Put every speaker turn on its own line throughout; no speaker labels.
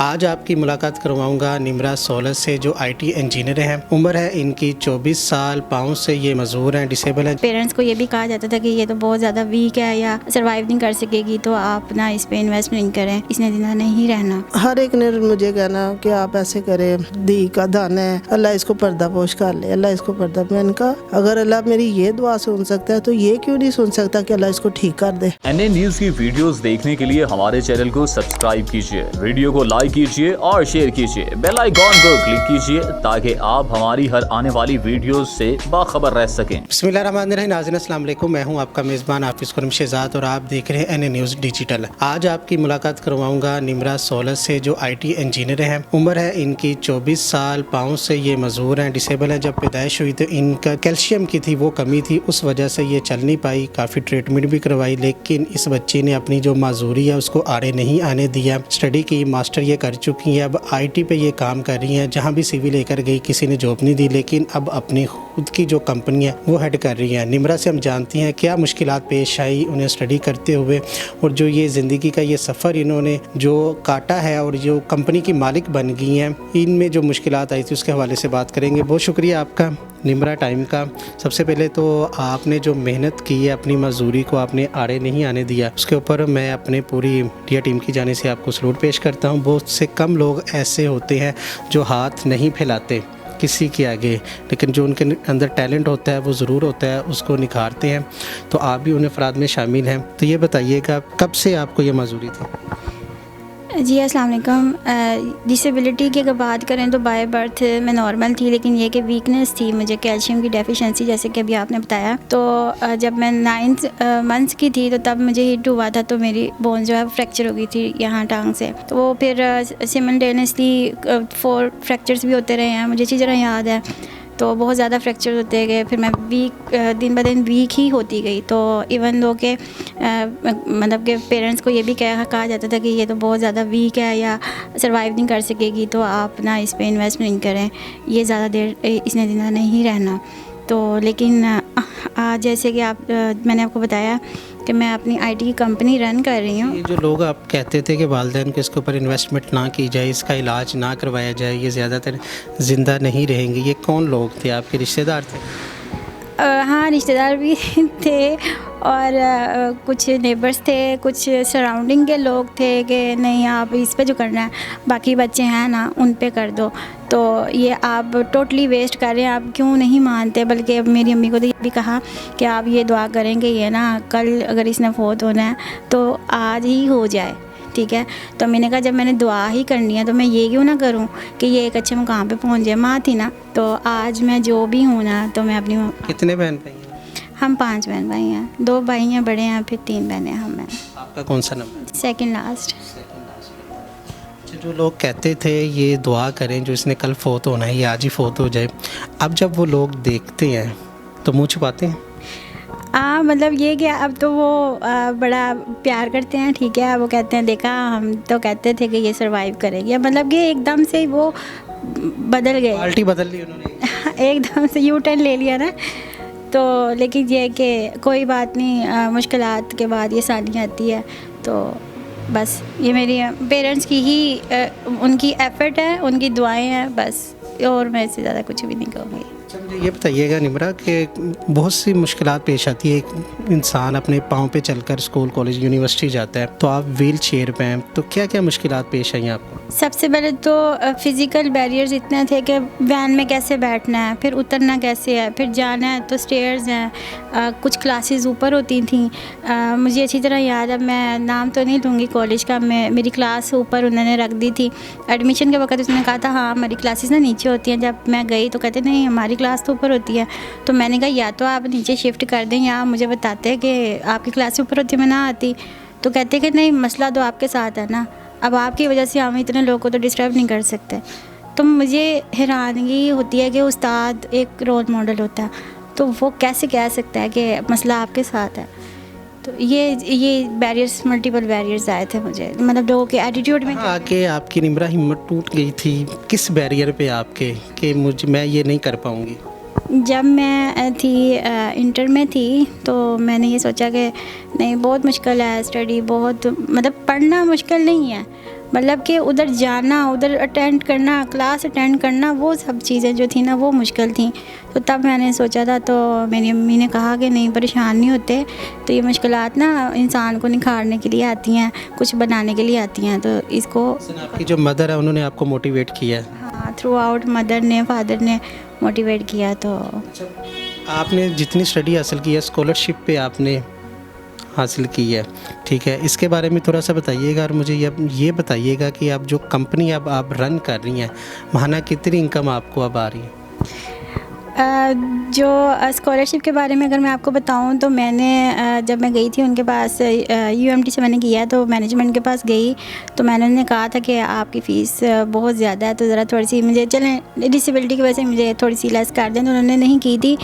आज आपकी मुलाकात करवाऊंगा निम्रा सोलर से जो आईटी इंजीनियर हैं। उम्र है इनकी 24 साल। पाँव से ये मजबूर हैं, डिसेबल हैं।
पेरेंट्स को ये भी कहा जाता था कि ये तो बहुत ज़्यादा वीक है या सर्वाइव नहीं कर सकेगी, तो आप ना इस पे इन्वेस्ट नहीं करें, इसने जिंदा नहीं रहना।
हर एक ने मुझे कहना कि आप ऐसे करें, दी का दाना है, अल्लाह इसको पर्दापोश कर ले, अल्लाह इसको पर्दा। मैंने कहा अगर अल्लाह मेरी ये दुआ सुन सकता है तो ये क्यों नहीं सुन सकता कि अल्लाह इसको ठीक कर दे।
एनए न्यूज की वीडियोस देखने के लिए हमारे चैनल को सब्सक्राइब कीजिए, वीडियो को लाइक कीजिए और शेयर कीजिए, बेल आइकॉन को क्लिक कीजिए ताकि आप हमारी हर आने वाली वीडियोस से बाखबर रह सकें।
बिस्मिल्लाहिर्रहमानिर्रहीम। नाज़रीन अस्सलाम वालेकुम, मैं हूं आपका मेज़बान हाफिज़ खुरम शहजाद और आप देख रहे हैं एनए न्यूज़ डिजिटल। आज आपकी मुलाकात करवाऊंगा निम्रा सोलर से जो आईटी इंजीनियर हैं। उम्र है इनकी 24 साल। पाँव से ये मजबूर हैं, डिसेबल हैं। जब पैदाइश हुई तो इनका कैल्शियम की थी वो कमी थी, उस वजह से ये चल नहीं पाई। काफ़ी ट्रीटमेंट भी करवाई, लेकिन इस बच्ची ने अपनी जो माजूरी है उसको आड़े नहीं आने दिया। स्टडी की, मास्टर ये कर चुकी हैं, अब आईटी पे ये काम कर रही हैं। जहाँ भी सीवी लेकर गई किसी ने जॉब नहीं दी, लेकिन अब अपनी खुद की जो कंपनी है वो हेड कर रही हैं। निम्रा से हम जानती हैं क्या मुश्किलात पेश आई उन्हें स्टडी करते हुए, और जो ये ज़िंदगी का ये सफ़र इन्होंने जो काटा है और जो कंपनी की मालिक बन गई हैं, इनमें जो मुश्किलात आई थी उसके हवाले से बात करेंगे। बहुत शुक्रिया आपका निम्रा टाइम का। सबसे पहले तो आपने जो मेहनत की है, अपनी मजदूरी को आपने आड़े नहीं आने दिया, उसके ऊपर मैं अपने पूरी मीडिया टीम की जाने से आपको सलूट पेश करता हूँ। बहुत से कम लोग ऐसे होते हैं जो हाथ नहीं फैलाते किसी के आगे, लेकिन जो उनके अंदर टैलेंट होता है वो ज़रूर होता है, उसको निखारते हैं। तो आप भी उन अफराद में शामिल हैं। तो ये बताइएगा कब से आपको ये मजदूरी थी?
जी अस्सलाम वालेकुम। डिसेबिलिटी की अगर बात करें तो बाय बर्थ मैं नॉर्मल थी, लेकिन ये कि वीकनेस थी मुझे, कैल्शियम की डेफिशिएंसी, जैसे कि अभी आपने बताया। तो जब मैं 9 मंथ्स की थी तो तब मुझे हिट हुआ था, तो मेरी बोन जो है फ्रैक्चर हो गई थी यहाँ टांग से। तो वो फिर सिमल्टेनियसली 4 फ्रैक्चर्स भी होते रहे हैं, मुझे अच्छी तरह याद है। तो बहुत ज़्यादा फ्रैक्चर होते गए, फिर मैं दिन ब दिन वीक ही होती गई। तो इवन दो के मतलब के पेरेंट्स को ये भी कहा जाता था कि ये तो बहुत ज़्यादा वीक है या सर्वाइव नहीं कर सकेगी, तो आप ना इस पे इन्वेस्ट नहीं करें, ये ज़्यादा देर इसने जिंदा नहीं रहना। तो लेकिन आज जैसे कि मैंने आपको बताया कि मैं अपनी आईटी की कंपनी रन कर रही हूँ।
ये जो लोग आप कहते थे कि वालिदैन को इसके ऊपर इन्वेस्टमेंट ना की जाए, इसका इलाज ना करवाया जाए, ये ज़्यादातर ज़िंदा नहीं रहेंगे, ये कौन लोग थे? आपके रिश्तेदार थे?
हाँ, रिश्तेदार भी थे और कुछ नेबर्स थे, कुछ सराउंडिंग के लोग थे कि नहीं आप इस पे जो करना है, बाकी बच्चे हैं ना उन पे कर दो। तो ये आप टोटली वेस्ट कर रहे हैं, आप क्यों नहीं मानते? बल्कि अब मेरी अम्मी को तो ये भी कहा कि आप ये दुआ करेंगे ये ना कल अगर इसने फोत होना है तो आज ही हो जाए, ठीक है। तो मैंने कहा जब मैंने दुआ ही करनी है तो मैं ये क्यों ना करूं कि ये एक अच्छे मुकाम पे पहुंच जाए। माँ थी ना, तो आज मैं जो भी हूँ ना, तो मैं अपनी।
कितने बहन भाई हैं?
हम 5 बहन भाई हैं, 2 भाई हैं बड़े हैं, फिर 3 बहनें हम हैं।
आपका कौन सा नंबर?
Second last.
जो लोग कहते थे ये दुआ करें जो इसने कल फोत होना है, ये आज ही फोत हो जाए, अब जब वो लोग देखते हैं तो मुँह छुपाते हैं?
मतलब ये कि अब तो वो बड़ा प्यार करते हैं, ठीक है। वो कहते हैं देखा हम तो कहते थे कि ये सर्वाइव करेगी, मतलब कि एकदम से वो बदल गए,
पार्टी बदल ली उन्होंने।
एकदम से यू टर्न ले लिया ना। तो लेकिन ये कि कोई बात नहीं, मुश्किलात के बाद ये सालियाँ आती है। तो बस ये मेरी पेरेंट्स की ही उनकी एफ़र्ट है, उनकी दुआएं हैं बस, और मैं इससे ज़्यादा कुछ भी नहीं कहूँगी।
अच्छा, मुझे ये बताइएगा निम्रा कि बहुत सी मुश्किलात पेश आती है। एक इंसान अपने पाँव पे चलकर स्कूल, कॉलेज, यूनिवर्सिटी जाता है, तो आप व्हील चेयर पे हैं, तो क्या क्या मुश्किलात पेश आई आपको? सबसे
पहले तो फ़िज़िकल बैरियर्स इतने थे कि वैन में कैसे बैठना है, फिर उतरना कैसे है, फिर जाना है तो स्टेयर्स हैं। कुछ क्लासेस ऊपर होती थी, मुझे अच्छी तरह याद है, मैं नाम तो नहीं लूँगी कॉलेज का, मेरी क्लास ऊपर उन्होंने रख दी थी। एडमिशन के वक्त उसने कहा था हाँ हमारी क्लासेस ना नीचे होती हैं। जब मैं गई तो कहते नहीं हमारी क्लास तो ऊपर होती है। तो मैंने कहा या तो आप नीचे शिफ्ट कर दें या मुझे बताते हैं कि आपकी क्लास ऊपर होती है, मैं ना आती। तो कहते कि नहीं मसला तो आपके साथ है ना, अब आपकी वजह से हम इतने लोगों को तो डिस्टर्ब नहीं कर सकते। तो मुझे हैरानगी होती है कि उस्ताद एक रोल मॉडल होता है, तो वो कैसे कह सकता है कि मसला आपके साथ है। तो ये बैरियर्स, मल्टीपल बैरियर्स आए थे मुझे, मतलब लोगों के एटीट्यूड में।
आके आपकी निम्रा हिम्मत टूट गई थी किस बैरियर पे आपके कि मैं ये नहीं कर पाऊँगी?
जब मैं थी इंटर में थी तो मैंने ये सोचा कि नहीं, बहुत मुश्किल है स्टडी, बहुत मतलब पढ़ना मुश्किल नहीं है, मतलब कि उधर जाना, उधर अटेंड करना, क्लास अटेंड करना, वो सब चीज़ें जो थी ना वो मुश्किल थी। तो तब मैंने सोचा था, तो मेरी अम्मी ने कहा कि नहीं, परेशान नहीं होते, तो ये मुश्किलात ना इंसान को निखारने के लिए आती हैं, कुछ बनाने के लिए आती हैं। तो इसको
आपकी जो मदर है उन्होंने आपको मोटिवेट किया है?
हाँ, थ्रू आउट मदर ने, फादर ने मोटिवेट किया। तो
आपने जितनी स्टडी हासिल की है स्कॉलरशिप पे आपने हासिल की है, ठीक है, इसके बारे में थोड़ा सा बताइएगा। और मुझे ये बताइएगा कि आप जो कंपनी अब आप रन कर रही हैं, महाना कितनी इनकम आपको अब आ रही है?
जो स्कॉलरशिप के बारे में अगर मैं आपको बताऊं तो मैंने जब मैं गई थी उनके पास, UMT से मैंने किया, तो मैनेजमेंट के पास गई तो मैंने उन्हें कहा था कि आपकी फ़ीस बहुत ज़्यादा है, तो ज़रा थोड़ी सी मुझे, चलें डिसेबिलिटी की वजह से मुझे थोड़ी सी लेस कर दें, तो उन्होंने नहीं की थी।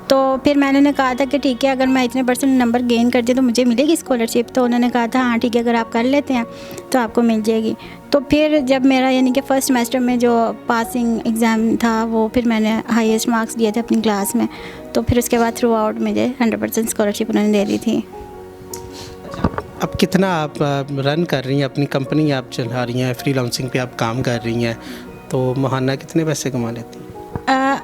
तो फिर मैंने उन्हें कहा था कि ठीक है, अगर मैं इतने % नंबर गेन करती हूँ तो मुझे मिलेगी स्कॉलरशिप। तो उन्होंने कहा था हाँ ठीक है, अगर आप कर लेते हैं तो आपको मिल जाएगी। तो फिर जब मेरा यानी कि फ़र्स्ट सेमेस्टर में जो पासिंग एग्ज़ाम था वो फिर मैंने हाईएस्ट मार्क्स लिए थे अपनी क्लास में, तो फिर उसके बाद थ्रू आउट मुझे 100% स्कॉलरशिप उन्होंने दे दी थी।
अब कितना आप रन कर रही हैं अपनी कंपनी, आप चला रही हैं, फ्रीलांसिंग पे आप काम कर रही हैं, तो महाना कितने पैसे कमा लेती हैं?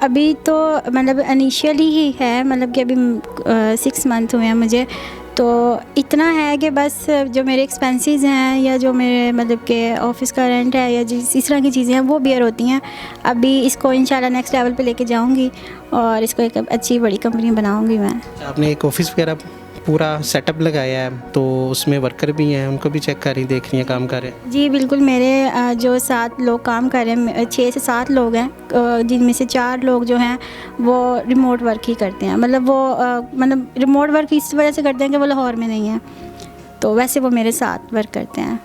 अभी तो मतलब इनिशियली ही है, मतलब कि अभी 6 मंथ हुए हैं मुझे, तो इतना है कि बस जो मेरे एक्सपेंसेस हैं या जो मेरे मतलब के ऑफ़िस का रेंट है या जिस इस तरह की चीज़ें हैं वो बेयर होती हैं। अभी इसको इंशाल्लाह नेक्स्ट लेवल पे लेके जाऊंगी और इसको एक अच्छी बड़ी कंपनी बनाऊंगी मैं।
आपने एक ऑफिस वगैरह पूरा सेटअप लगाया है, तो उसमें वर्कर भी हैं, उनको भी चेक कर रही, देख रही हैं, काम कर रहे हैं?
जी बिल्कुल, मेरे जो 7 लोग काम कर रहे हैं, 6 से 7 लोग हैं, जिनमें से 4 लोग जो हैं वो रिमोट वर्क ही करते हैं। मतलब वो मतलब रिमोट वर्क इस वजह से करते हैं कि वो लाहौर में नहीं है, तो वैसे वो मेरे साथ वर्क करते हैं।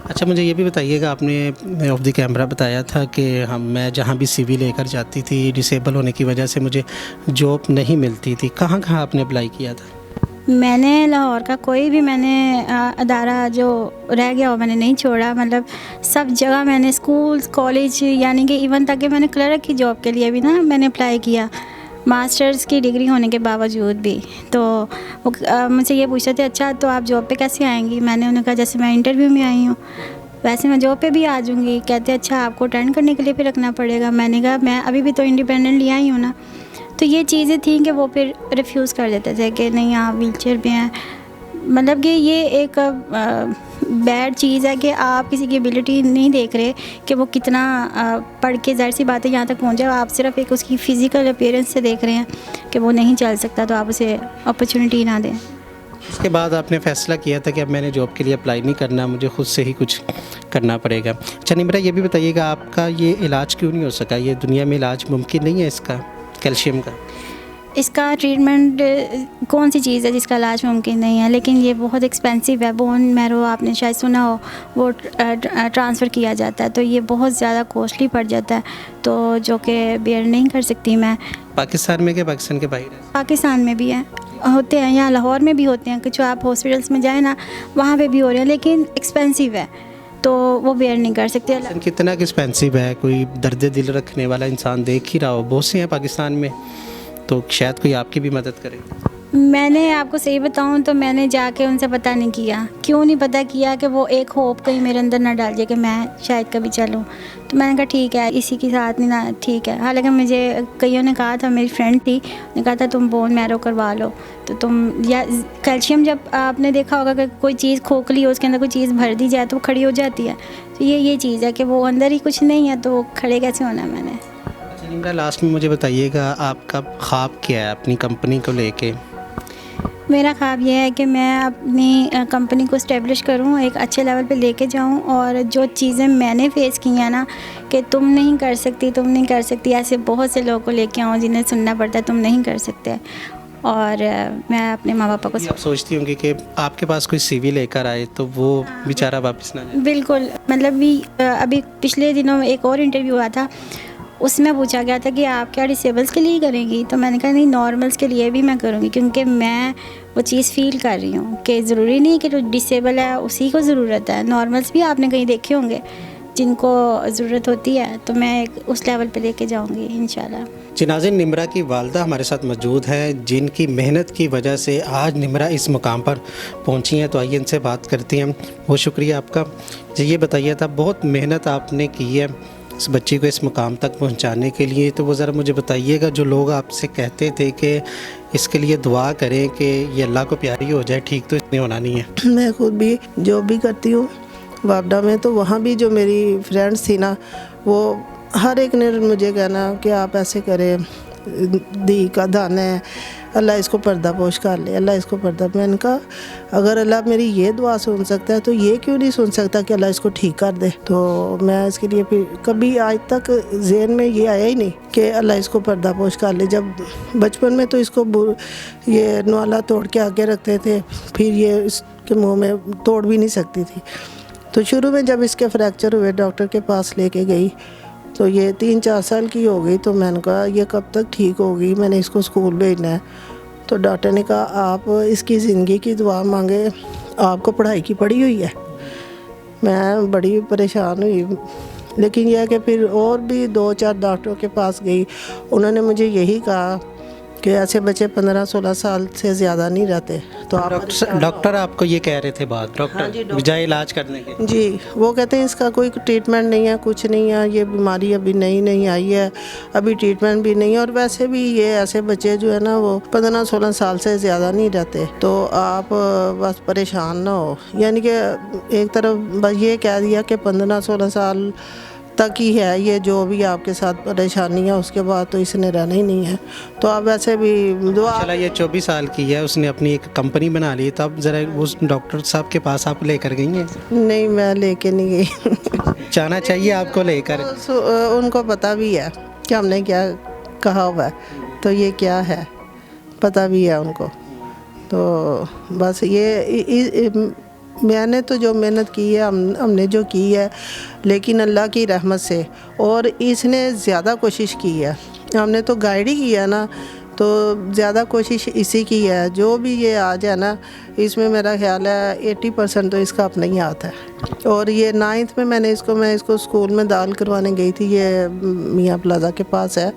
अच्छा, मुझे ये भी बताइएगा, आपने ऑफ द कैमरा बताया था कि मैं जहाँ भी CV लेकर जाती थी, डिसेबल होने की वजह से मुझे जॉब नहीं मिलती थी। कहाँ कहाँ आपने अप्लाई किया था?
मैंने लाहौर का कोई भी अदारा जो रह गया हो मैंने नहीं छोड़ा, मतलब सब जगह मैंने, स्कूल, कॉलेज, यानी कि इवन तक कि मैंने क्लर्क की जॉब के लिए भी ना मैंने अप्लाई किया, मास्टर्स की डिग्री होने के बावजूद भी। तो वो मुझसे ये पूछते थे, अच्छा तो आप जॉब पे कैसे आएंगी? मैंने उन्हें कहा जैसे मैं इंटरव्यू में आई हूँ वैसे मैं जॉब पे भी आ जाऊँगी। कहते अच्छा आपको अटेंड करने के लिए भी रखना पड़ेगा। मैंने कहा मैं अभी भी तो इंडिपेंडेंटली आई हूँ ना। तो ये चीज़ें थी कि वो फिर रिफ्यूज़ कर देते थे कि नहीं आप व्हीलचेयर पे हैं। मतलब कि ये एक बैड चीज़ है कि आप किसी की एबिलिटी नहीं देख रहे कि वो कितना पढ़ के, ज़ाहिर सी बात है, यहाँ तक पहुँचा। आप सिर्फ एक उसकी फ़िज़िकल अपीयरेंस से देख रहे हैं कि वो नहीं चल सकता, तो आप उसे अपॉर्चुनिटी ना दें।
उसके बाद आपने फ़ैसला किया था कि अब मैंने जॉब के लिए अप्लाई नहीं करना, मुझे ख़ुद से ही कुछ करना पड़ेगा। अच्छा निम्रा, ये भी बताइएगा आपका ये इलाज क्यों नहीं हो सका? ये दुनिया में इलाज मुमकिन नहीं है इसका, कैल्शियम का?
इसका ट्रीटमेंट कौन सी चीज़ है जिसका इलाज मुमकिन नहीं है, लेकिन ये बहुत एक्सपेंसिव है। बोन मैरो आपने शायद सुना हो, वो ट्रांसफ़र किया जाता है, तो ये बहुत ज़्यादा कॉस्टली पड़ जाता है, तो जो कि बेयर नहीं कर सकती मैं।
पाकिस्तान में क्या, पाकिस्तान के बाहर है?
पाकिस्तान में भी है, होते हैं, यहाँ लाहौर में भी होते हैं, कुछ आप हॉस्पिटल्स में जाए ना वहाँ पे भी हो रहे हैं, लेकिन एक्सपेंसिव है तो वो बेयर नहीं कर सकते।
कितना एक्सपेंसिव है? कोई दर्द दिल रखने वाला इंसान देख ही रहा हो, बहुत से हैं पाकिस्तान में, तो शायद कोई आपकी भी मदद करे।
मैंने आपको सही बताऊं तो मैंने जाके उनसे पता नहीं किया। क्यों नहीं पता किया? कि वो एक होप कहीं मेरे अंदर ना डाल जाए कि मैं शायद कभी चलूं। तो मैंने कहा ठीक है, इसी के साथ नहीं ना, ठीक है। हालांकि मुझे कईयों ने कहा था, मेरी फ्रेंड थी, ने कहा था तुम बोन मैरो करवा लो, तो तुम, या कैल्शियम जब आपने देखा होगा कि कोई चीज़ खोखली हो, उसके अंदर कोई चीज़ भर दी जाए तो वो खड़ी हो जाती है। तो ये चीज़ है कि वो अंदर ही कुछ नहीं है, तो खड़े कैसे होना मैंने।
निम्रा, लास्ट में मुझे बताइएगा आपका ख्वाब क्या है अपनी कंपनी को लेके?
मेरा ख्वाब ये है कि मैं अपनी कंपनी को इस्टेब्लिश करूं, एक अच्छे लेवल पे लेके जाऊं, और जो चीज़ें मैंने फ़ेस की हैं ना कि तुम नहीं कर सकती, तुम नहीं कर सकती, ऐसे बहुत से लोगों को लेके आऊं जिन्हें सुनना पड़ता है तुम नहीं कर सकते। और मैं अपने माँ पापा को,
आप सोचती होंगी कि आपके पास कोई CV लेकर आए तो वो बेचारा वापस ना जाए?
बिल्कुल, मतलब भी अभी पिछले दिनों एक और इंटरव्यू हुआ था, उसमें पूछा गया था कि आप क्या डिसेबल्स के लिए करेंगी? तो मैंने कहा नहीं, नॉर्मल्स के लिए भी मैं करूँगी, क्योंकि मैं वो चीज़ फ़ील कर रही हूँ कि ज़रूरी नहीं कि जो डिसेबल है उसी को ज़रूरत है, नॉर्मल्स भी आपने कहीं देखे होंगे जिनको ज़रूरत होती है तो मैं उस लेवल पे लेके जाऊंगी इंशाल्लाह।
जी नाज़रीन, निम्रा की वालदा हमारे साथ मौजूद हैं जिनकी मेहनत की वजह से आज निम्रा इस मुकाम पर पहुंची हैं। तो आइए इनसे बात करती हैं। बहुत शुक्रिया आपका। जी ये बताइए था, बहुत मेहनत आपने की है इस बच्ची को इस मुकाम तक पहुंचाने के लिए, तो वो ज़रा मुझे बताइएगा, जो लोग आपसे कहते थे कि इसके लिए दुआ करें कि ये अल्लाह को प्यारी हो जाए, ठीक तो इसने होना नहीं है।
मैं खुद भी जॉब भी करती हूँ वापडा में, तो वहाँ भी जो मेरी फ्रेंड्स थी ना, वो हर एक ने मुझे कहना कि आप ऐसे करें, दी का दाना है, अल्लाह इसको पर्दापोश कर ले, अल्लाह इसको पर्दा। मैंने कहा अगर अल्लाह मेरी ये दुआ सुन सकता है तो ये क्यों नहीं सुन सकता कि अल्लाह इसको ठीक कर दे। तो मैं इसके लिए फिर कभी आज तक ज़हन में ये आया ही नहीं कि अल्लाह इसको पर्दापोश कर ले। जब बचपन में तो इसको ये नवाला तोड़ के आगे रखते थे, फिर ये इसके मुँह में तोड़ भी नहीं सकती थी। तो शुरू में जब इसके फ्रैक्चर हुए, डॉक्टर के पास लेके गई तो ये 3-4 साल की हो गई। तो मैंने कहा ये कब तक ठीक होगी, मैंने इसको स्कूल भेजना है। तो डॉक्टर ने कहा आप इसकी ज़िंदगी की दुआ मांगे, आपको पढ़ाई की पड़ी हुई है। मैं बड़ी परेशान हुई, लेकिन यह कि फिर और भी 2-4 डॉक्टरों के पास गई, उन्होंने मुझे यही कहा कि ऐसे बच्चे 15-16 साल से ज़्यादा नहीं रहते। तो आप
डॉक्टर आपको ये कह रहे थे बात, डॉक्टर बजाय इलाज करने के?
जी, वो कहते हैं इसका कोई ट्रीटमेंट नहीं है, कुछ नहीं है, ये बीमारी अभी नई आई है, अभी ट्रीटमेंट भी नहीं है। और वैसे भी ये ऐसे बच्चे जो है ना वो 15-16 साल से ज़्यादा नहीं रहते। तो आप बस परेशान ना हो, यानी कि एक तरफ बस ये कह दिया कि 15-16 साल तक ही है ये जो भी आपके साथ परेशानी है, उसके बाद तो इसने रहना ही नहीं है। तो आप वैसे भी दुआ।
चला ये 24 साल की है, उसने अपनी एक कंपनी बना ली, तो अब ज़रा उस डॉक्टर साहब के पास आप लेकर गई हैं?
नहीं, मैं लेके नहीं गई।
जाना चाहिए आपको लेकर।
उनको पता भी है कि हमने क्या कहा हुआ है, तो ये क्या है पता भी है उनको। तो बस ये मैंने तो जो मेहनत की है, हमने जो की है, लेकिन अल्लाह की रहमत से, और इसने ज़्यादा कोशिश की है। हमने तो गाइड ही किया ना, तो ज़्यादा कोशिश इसी की है। जो भी ये आ जाए ना, इसमें मेरा ख्याल है 80% तो इसका अपना ही हाथ है। और ये 9th में मैं इसको स्कूल में दाखिल करवाने गई थी, ये मियाँ प्लाजा के पास है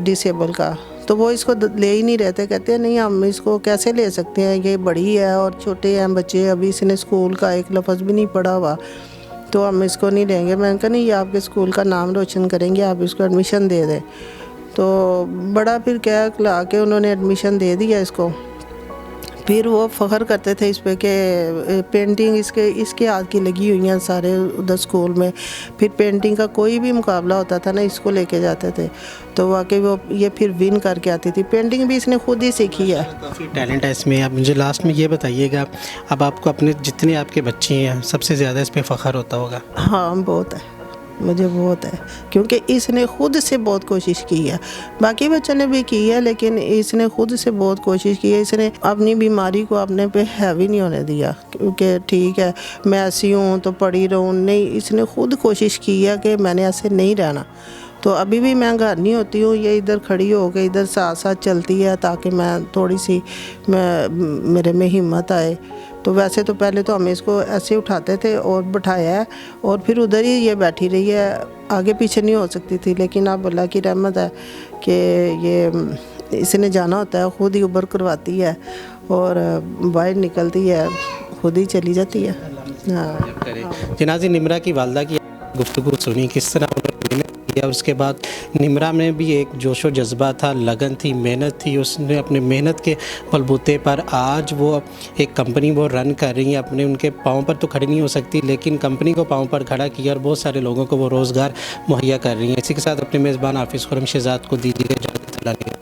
डिसेबल का। तो वो इसको ले ही नहीं रहते, कहते हैं नहीं हम इसको कैसे ले सकते हैं, ये बड़ी है और छोटे हैं बच्चे, अभी इसने स्कूल का एक लफ्ज़ भी नहीं पढ़ा हुआ, तो हम इसको नहीं लेंगे। मैंने कहा नहीं, ये आपके स्कूल का नाम रोशन करेंगे, आप इसको एडमिशन दे दें। तो बड़ा फिर क्या ला के उन्होंने एडमिशन दे दिया इसको। फिर वो फ़ख्र करते थे इस पे कि पेंटिंग इसके हाथ की लगी हुई हैं सारे उधर स्कूल में। फिर पेंटिंग का कोई भी मुकाबला होता था ना, इसको लेके जाते थे, तो वाकई वो ये फिर विन करके आती थी। पेंटिंग भी इसने खुद ही सीखी है,
काफ़ी टैलेंट है इसमें। अब मुझे लास्ट में ये बताइएगा, अब आपको अपने जितने आपके बच्चे हैं सबसे ज़्यादा इस पर फ़ख्र होता होगा?
हाँ बहुत है, मुझे बहुत है, क्योंकि इसने खुद से बहुत कोशिश की है। बाकी बच्चों ने भी की है, लेकिन इसने खुद से बहुत कोशिश की है। इसने अपनी बीमारी को अपने पे हैवी नहीं होने दिया, क्योंकि ठीक है मैं ऐसी हूँ तो पड़ी रहूँ, नहीं, इसने खुद कोशिश की है कि मैंने ऐसे नहीं रहना। तो अभी भी मैं घर नहीं होती हूँ, ये इधर खड़ी हो के इधर साथ साथ चलती है, ताकि मैं थोड़ी सी मेरे में हिम्मत आए। तो वैसे तो पहले तो हम इसको ऐसे उठाते थे और बिठाया है, और फिर उधर ही ये बैठी रही है, आगे पीछे नहीं हो सकती थी। लेकिन अब अल्लाह की रहमत है कि ये इसने जाना होता है, खुद ही उबर करवाती है और बाहर निकलती है, खुद ही चली जाती है। हाँ,
जनाज़ी निम्रा की वालदा की गुफ्तगू सुनी, किस तरह उन्होंने मेहनत किया। उसके बाद निम्रा में भी एक जोशो जज्बा था, लगन थी, मेहनत थी। उसने अपने मेहनत के बलबूते पर आज वो एक कंपनी वो रन कर रही है। अपने उनके पाँव पर तो खड़ी नहीं हो सकती, लेकिन कंपनी को पाँव पर खड़ा किया और बहुत सारे लोगों को वो रोज़गार मुहैया कर रही हैं। इसी के साथ अपने मेज़बान हाफिज़ खुर्रम शहज़ाद को दीजिए इजाज़त।